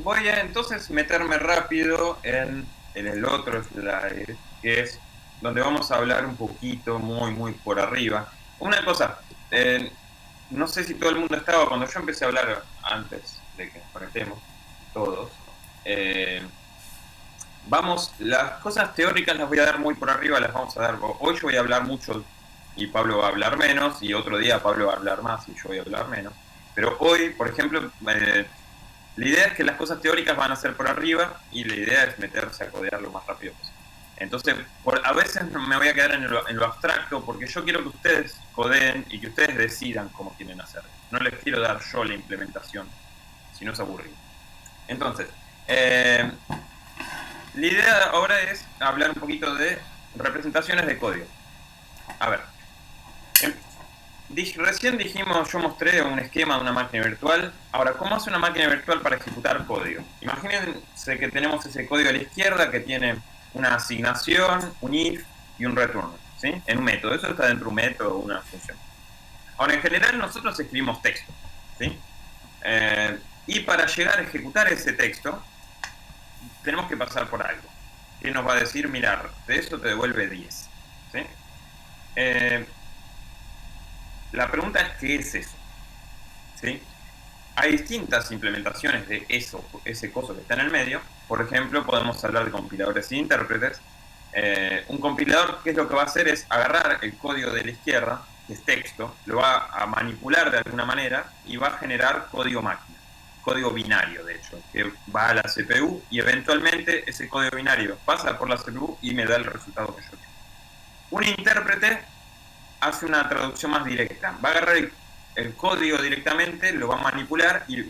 voy a entonces meterme rápido en el otro slide, que es donde vamos a hablar un poquito, muy por arriba. Una cosa, no sé si todo el mundo estaba, cuando yo empecé a hablar antes de que nos conectemos todos, las cosas teóricas las voy a dar muy por arriba, las vamos a dar, hoy yo voy a hablar mucho y Pablo va a hablar menos, y otro día Pablo va a hablar más y yo voy a hablar menos. Pero hoy, por ejemplo, la idea es que las cosas teóricas van a ser por arriba y la idea es meterse a codear lo más rápido posible. Entonces, a veces me voy a quedar en lo abstracto porque yo quiero que ustedes codeen y que ustedes decidan cómo quieren hacer. No les quiero dar yo la implementación, si no es aburrido. Entonces, la idea ahora es hablar un poquito de representaciones de código. A ver, recién dijimos, yo mostré un esquema de una máquina virtual. Ahora, ¿cómo hace una máquina virtual para ejecutar código? Imagínense que tenemos ese código a la izquierda que tiene una asignación, un if y un return, ¿sí? En un método. Eso está dentro de un método o una función. Ahora, en general nosotros escribimos texto, ¿sí? Y para llegar a ejecutar ese texto, tenemos que pasar por algo. Que nos va a decir, mirar, de eso te devuelve 10, ¿sí? La pregunta es, ¿qué es eso? ¿Sí? Hay distintas implementaciones de ese coso que está en el medio. Por ejemplo, podemos hablar de compiladores e intérpretes. Un compilador, ¿qué es lo que va a hacer? Es agarrar el código de la izquierda, que es texto, lo va a manipular de alguna manera y va a generar código máquina, código binario, de hecho, que va a la CPU y eventualmente ese código binario pasa por la CPU y me da el resultado que yo quiero. Un intérprete hace una traducción más directa. Va a agarrar el código directamente, lo va a manipular y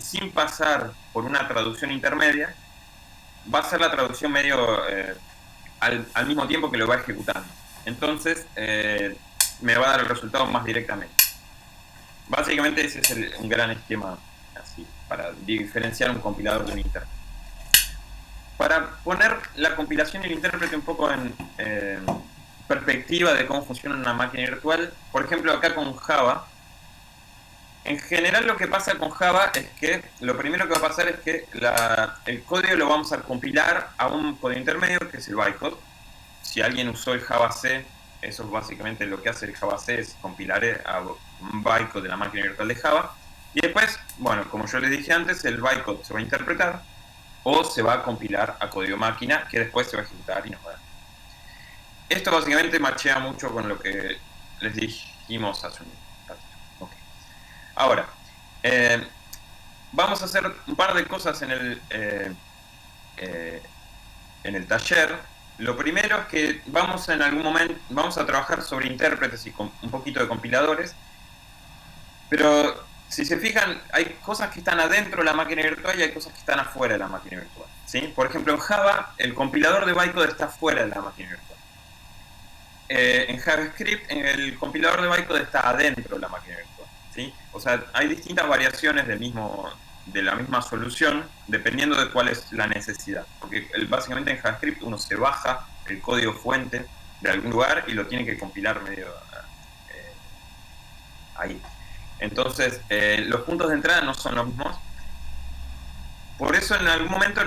sin pasar por una traducción intermedia, va a hacer la traducción medio al mismo tiempo que lo va ejecutando. Entonces, me va a dar el resultado más directamente. Básicamente ese es un gran esquema así, para diferenciar un compilador de un intérprete. Para poner la compilación y el intérprete un poco en perspectiva de cómo funciona una máquina virtual, por ejemplo acá con Java, en general lo que pasa con Java es que lo primero que va a pasar es que el código lo vamos a compilar a un código intermedio que es el bytecode. Si alguien usó el Java C, eso es básicamente lo que hace el Java C, es compilar a un bytecode de la máquina virtual de Java. Y después, bueno, como yo les dije antes, el bytecode se va a interpretar o se va a compilar a código máquina que después se va a ejecutar y nos va a dar. Esto básicamente machea mucho con lo que les dijimos hace un ratito. Okay. Ahora, vamos a hacer un par de cosas en el taller. Lo primero es que en algún momento vamos a trabajar sobre intérpretes y un poquito de compiladores, pero si se fijan, hay cosas que están adentro de la máquina virtual y hay cosas que están afuera de la máquina virtual, ¿sí? Por ejemplo, en Java, el compilador de bytecode está fuera de la máquina virtual. En JavaScript, el compilador de bytecode está adentro de la máquina virtual, ¿sí? O sea, hay distintas variaciones de la misma solución dependiendo de cuál es la necesidad. Porque básicamente en JavaScript uno se baja el código fuente de algún lugar y lo tiene que compilar medio ahí. Entonces, los puntos de entrada no son los mismos. Por eso en algún momento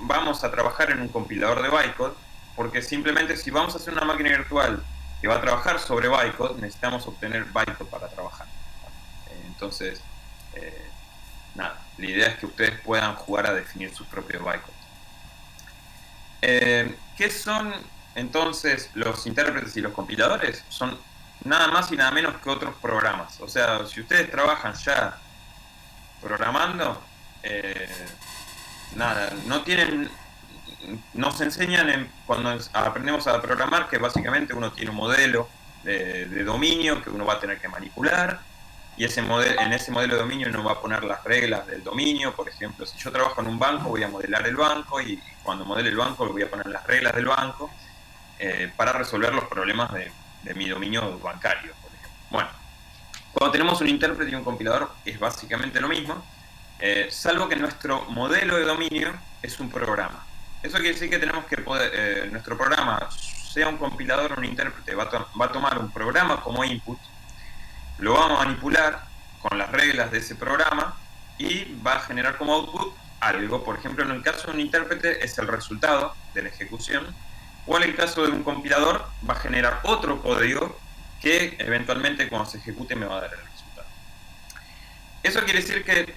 vamos a trabajar en un compilador de bytecode, porque simplemente si vamos a hacer una máquina virtual que va a trabajar sobre bytecode, necesitamos obtener bytecode para trabajar. Entonces, nada, la idea es que ustedes puedan jugar a definir sus propios bytecodes. ¿Qué son entonces los intérpretes y los compiladores? Son nada más y nada menos que otros programas. O sea, si ustedes trabajan ya programando, nada, nos enseñan cuando aprendemos a programar que básicamente uno tiene un modelo de dominio que uno va a tener que manipular, y en ese modelo de dominio uno va a poner las reglas del dominio. Por ejemplo, si yo trabajo en un banco, voy a modelar el banco, y cuando modele el banco voy a poner las reglas del banco para resolver los problemas de mi dominio bancario, por ejemplo. Bueno, cuando tenemos un intérprete y un compilador es básicamente lo mismo, salvo que nuestro modelo de dominio es un programa. Eso quiere decir que tenemos que nuestro programa, sea un compilador o un intérprete, va a tomar un programa como input, lo va a manipular con las reglas de ese programa y va a generar como output algo. Por ejemplo, en el caso de un intérprete es el resultado de la ejecución, o en el caso de un compilador va a generar otro código que eventualmente cuando se ejecute me va a dar el resultado. Eso quiere decir que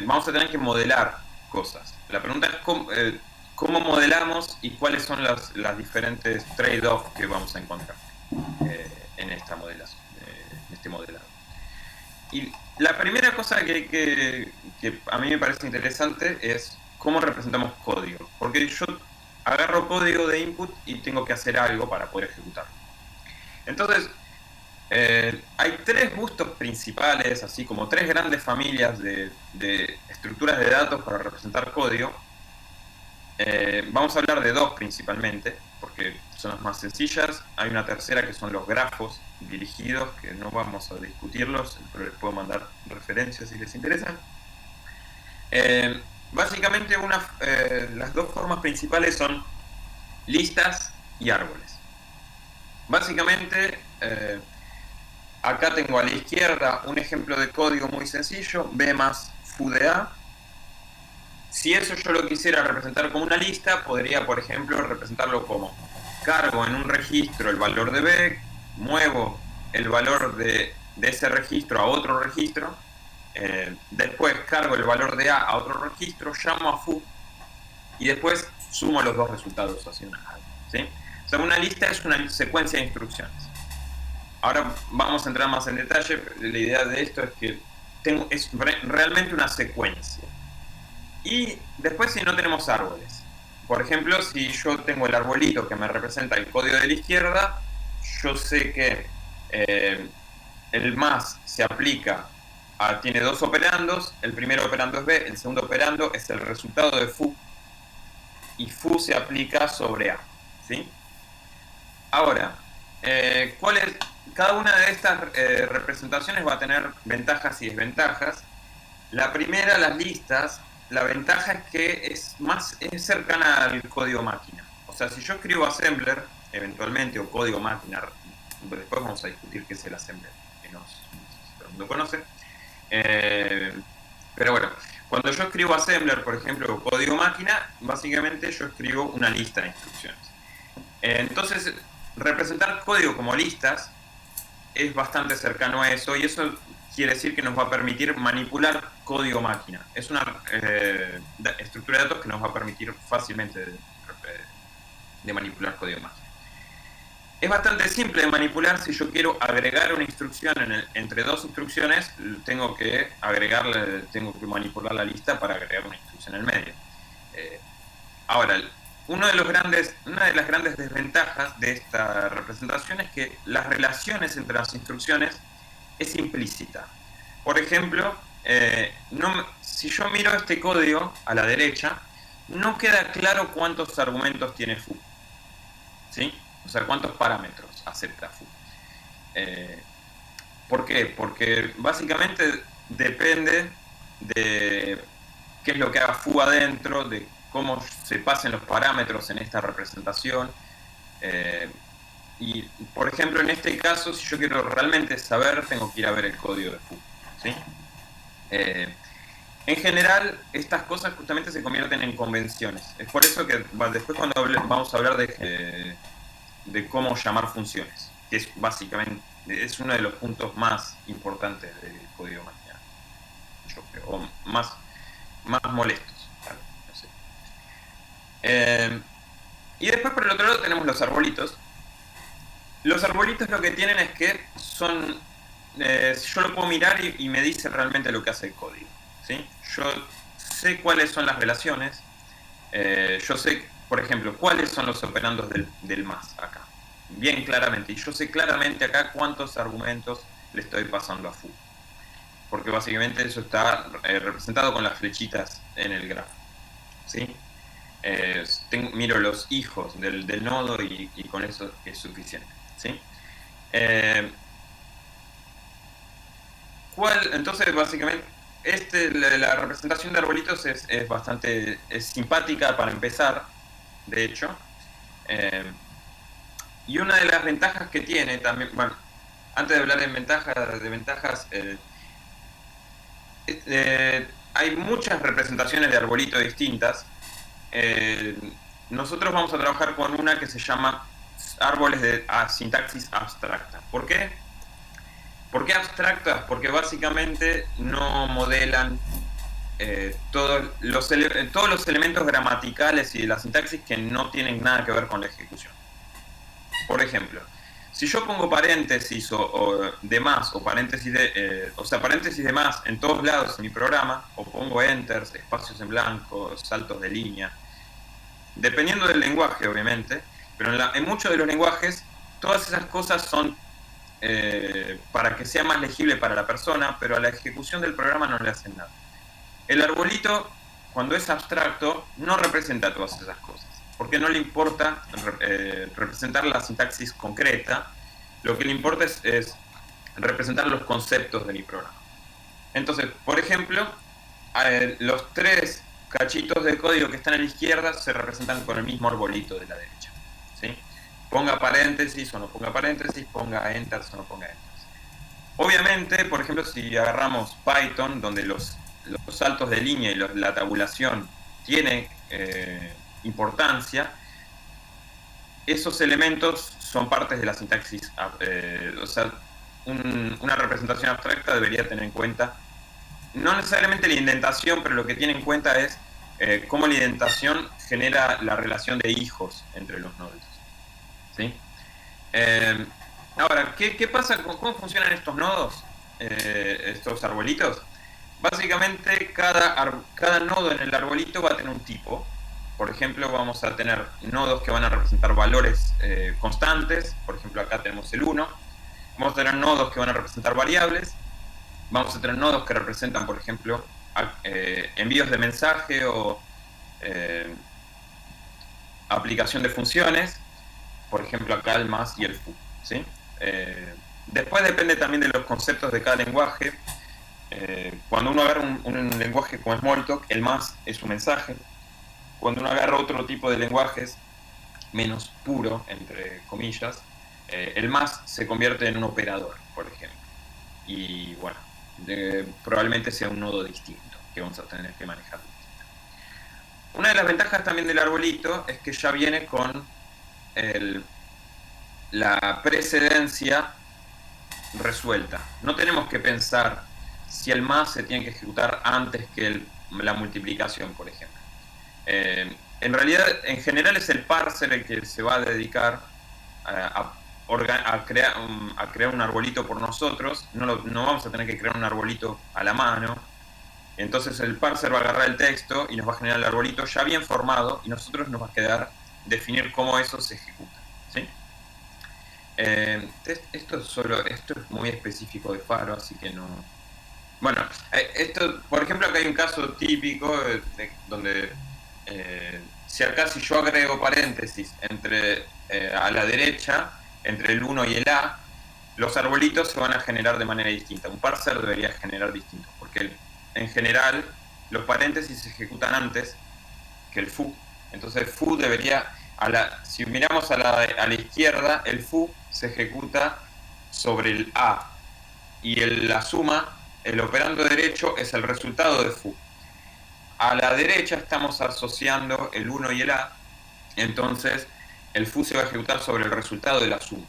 vamos a tener que modelar cosas. La pregunta es cómo modelamos y cuáles son las diferentes trade-offs que vamos a encontrar en esta modelación, en este modelado. Y la primera cosa que a mí me parece interesante es cómo representamos código. Porque yo agarro código de input y tengo que hacer algo para poder ejecutarlo. Entonces, hay tres gustos principales, así como tres grandes familias de estructuras de datos para representar código. Vamos a hablar de dos principalmente, porque son las más sencillas. Hay una tercera que son los grafos dirigidos, que no vamos a discutirlos, pero les puedo mandar referencias si les interesan. Básicamente las dos formas principales son listas y árboles. Básicamente, acá tengo a la izquierda un ejemplo de código muy sencillo, B más foo de A. Si eso yo lo quisiera representar como una lista, podría, por ejemplo, representarlo como cargo en un registro el valor de B, muevo el valor de ese registro a otro registro, después cargo el valor de A a otro registro, llamo a foo y después sumo los dos resultados hacia una array, ¿sí? O sea, una lista es una secuencia de instrucciones. Ahora vamos a entrar más en detalle. La idea de esto es que es realmente una secuencia. Y después si no tenemos árboles. Por ejemplo, si yo tengo el arbolito que me representa el código de la izquierda, yo sé que el más se aplica tiene dos operandos. El primer operando es B, el segundo operando es el resultado de foo. Y foo se aplica sobre A, ¿sí? Ahora, cada una de estas representaciones va a tener ventajas y desventajas. La primera, las listas, la ventaja es que es cercana al código máquina. O sea, si yo escribo assembler, eventualmente, o código máquina, después vamos a discutir qué es el assembler, que no todo el mundo conoce. Pero bueno, cuando yo escribo assembler, por ejemplo, o código máquina, básicamente yo escribo una lista de instrucciones. Entonces, representar código como listas es bastante cercano a eso, y eso quiere decir que nos va a permitir manipular código máquina. Es una estructura de datos que nos va a permitir fácilmente de manipular código máquina. Es bastante simple de manipular. Si yo quiero agregar una instrucción entre dos instrucciones, tengo que manipular la lista para agregar una instrucción en el medio. Ahora, una de las grandes desventajas de esta representación es que las relaciones entre las instrucciones es implícita. Por ejemplo, si yo miro este código a la derecha, no queda claro cuántos argumentos tiene foo, ¿sí? O sea, cuántos parámetros acepta foo. ¿Por qué? Porque básicamente depende de qué es lo que haga foo adentro, de cómo se pasen los parámetros en esta representación. Y, por ejemplo, en este caso, si yo quiero realmente saber, tengo que ir a ver el código de foo, ¿sí? En general, estas cosas justamente se convierten en convenciones. Es por eso que después cuando vamos a hablar de cómo llamar funciones, que es básicamente uno de los puntos más importantes del código máquina, yo creo, o más molestos. No sé. Y después por el otro lado tenemos los arbolitos. Los arbolitos lo que tienen es que son... yo lo puedo mirar y me dice realmente lo que hace el código, ¿sí? Yo sé cuáles son las relaciones. Yo sé, por ejemplo, cuáles son los operandos del más acá. Bien claramente. Y yo sé claramente acá cuántos argumentos le estoy pasando a foo. Porque básicamente eso está representado con las flechitas en el grafo, ¿sí? Miro los hijos del nodo y con eso es suficiente, ¿sí? Entonces, básicamente, la representación de arbolitos es bastante simpática para empezar, de hecho. Y una de las ventajas que tiene también, bueno, antes de hablar de ventajas, hay muchas representaciones de arbolito distintas. Eh, Nosotros vamos a trabajar con una que se llama árboles de sintaxis abstracta. ¿Por qué? ¿Por qué abstractas? Porque básicamente no modelan todos los elementos gramaticales y de la sintaxis que no tienen nada que ver con la ejecución. Por ejemplo, si yo pongo paréntesis o de más o paréntesis o sea, paréntesis de más en todos lados en mi programa, o pongo enters, espacios en blanco, saltos de línea, dependiendo del lenguaje, obviamente, pero en muchos de los lenguajes, todas esas cosas son para que sea más legible para la persona, pero a la ejecución del programa no le hacen nada. El arbolito, cuando es abstracto, no representa todas esas cosas, porque no le importa representar la sintaxis concreta, lo que le importa es representar los conceptos de mi programa. Entonces, por ejemplo, los tres cachitos de código que están a la izquierda se representan con el mismo arbolito de la derecha, ¿sí? Ponga paréntesis o no ponga paréntesis, ponga enters o no ponga enters. Obviamente, por ejemplo, si agarramos Python, donde los saltos de línea y la tabulación tienen importancia, esos elementos son partes de la sintaxis. O sea, una representación abstracta debería tener en cuenta, no necesariamente la indentación, pero lo que tiene en cuenta es cómo la indentación genera la relación de hijos entre los nodos, ¿sí? Ahora, ¿qué pasa? ¿Cómo funcionan estos nodos? Estos arbolitos. Básicamente, cada nodo en el arbolito va a tener un tipo. Por ejemplo, vamos a tener nodos que van a representar valores constantes. Por ejemplo, acá tenemos el 1. Vamos a tener nodos que van a representar variables. Vamos a tener nodos que representan, por ejemplo, envíos de mensaje o aplicación de funciones. Por ejemplo, acá el más y el foo, ¿sí? Después depende también de los conceptos de cada lenguaje. Cuando uno agarra un lenguaje como Smalltalk, el más es un mensaje. Cuando uno agarra otro tipo de lenguajes menos puro, entre comillas, el más se convierte en un operador, por ejemplo. Y bueno, probablemente sea un nodo distinto que vamos a tener que manejar distinto. Una de las ventajas también del arbolito es que ya viene con la precedencia resuelta. No tenemos que pensar si el más se tiene que ejecutar antes que la multiplicación, por ejemplo. En realidad, en general es el parser el que se va a dedicar a crear un arbolito por nosotros. No vamos a tener que crear un arbolito a la mano. Entonces el parser va a agarrar el texto y nos va a generar el arbolito ya bien formado, y nosotros nos va a quedar definir cómo eso se ejecuta, ¿sí? Esto es muy específico de Faro, así que no... Bueno, por ejemplo, acá hay un caso típico donde si yo agrego paréntesis a la derecha, entre el 1 y el A, los arbolitos se van a generar de manera distinta. Un parser debería generar distinto, porque en general los paréntesis se ejecutan antes que el foo. Entonces foo debería... si miramos a la izquierda, el foo se ejecuta sobre el A, y la suma, el operando derecho, es el resultado de foo. A la derecha estamos asociando el 1 y el A, entonces el foo se va a ejecutar sobre el resultado de la suma.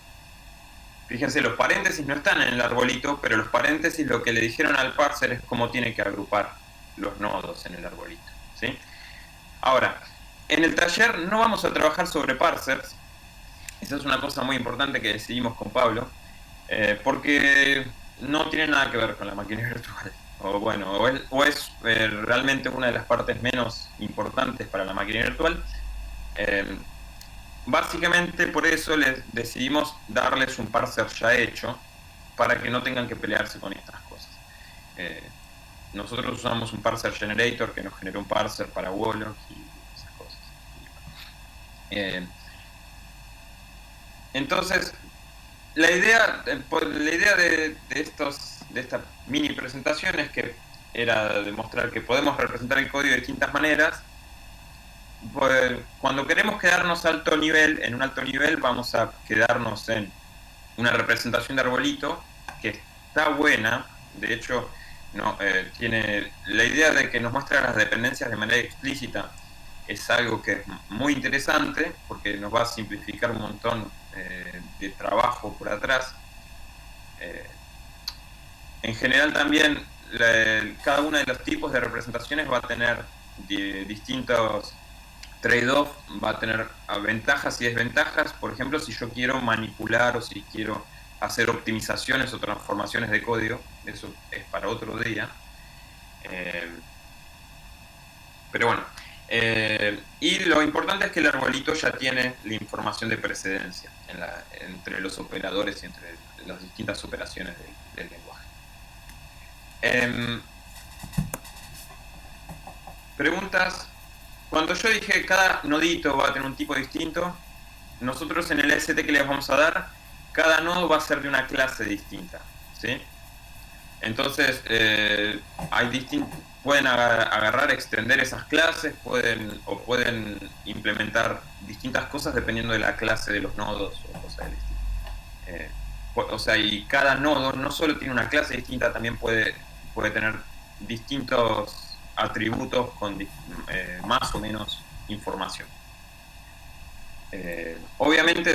Fíjense, los paréntesis no están en el arbolito, pero los paréntesis lo que le dijeron al parser es cómo tiene que agrupar los nodos en el arbolito, ¿sí? Ahora, en el taller no vamos a trabajar sobre parsers. Esa es una cosa muy importante que decidimos con Pablo, porque no tiene nada que ver con la máquina virtual. O es realmente una de las partes menos importantes para la máquina virtual. Básicamente por eso decidimos darles un parser ya hecho, para que no tengan que pelearse con estas cosas. Nosotros usamos un parser generator que nos generó un parser para Wollock y esas cosas. Entonces, la idea de esta mini presentación es que era demostrar que podemos representar el código de distintas maneras. Cuando queremos quedarnos en un alto nivel, vamos a quedarnos en una representación de arbolito que está buena. De hecho, ¿no? Tiene la idea de que nos muestra las dependencias de manera explícita. Es algo que es muy interesante porque nos va a simplificar un montón de trabajo por atrás. En general también cada uno de los tipos de representaciones va a tener distintos trade-off, va a tener ventajas y desventajas. Por ejemplo, si yo quiero manipular o si quiero hacer optimizaciones o transformaciones de código, eso es para otro día. Pero bueno, y lo importante es que el arbolito ya tiene la información de precedencia entre los operadores y entre las distintas operaciones del lenguaje. Preguntas. Cuando yo dije cada nodito va a tener un tipo distinto, nosotros en el ST que les vamos a dar, cada nodo va a ser de una clase distinta, ¿sí? Entonces, pueden agarrar, extender esas clases, pueden implementar distintas cosas dependiendo de la clase de los nodos o cosas del estilo. O sea, y cada nodo no solo tiene una clase distinta, también puede tener distintos atributos con más o menos información. Obviamente,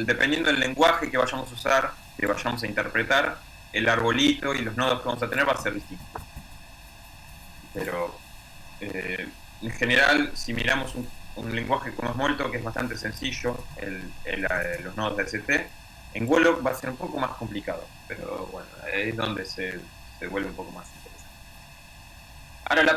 dependiendo del lenguaje que vayamos a usar, que vayamos a interpretar, el arbolito y los nodos que vamos a tener va a ser distinto. Pero en general, si miramos un lenguaje como Smalltalk, que es bastante sencillo, los nodos de ST, en Golang va a ser un poco más complicado, pero bueno, es donde se vuelve un poco más interesante. Ahora la pregunta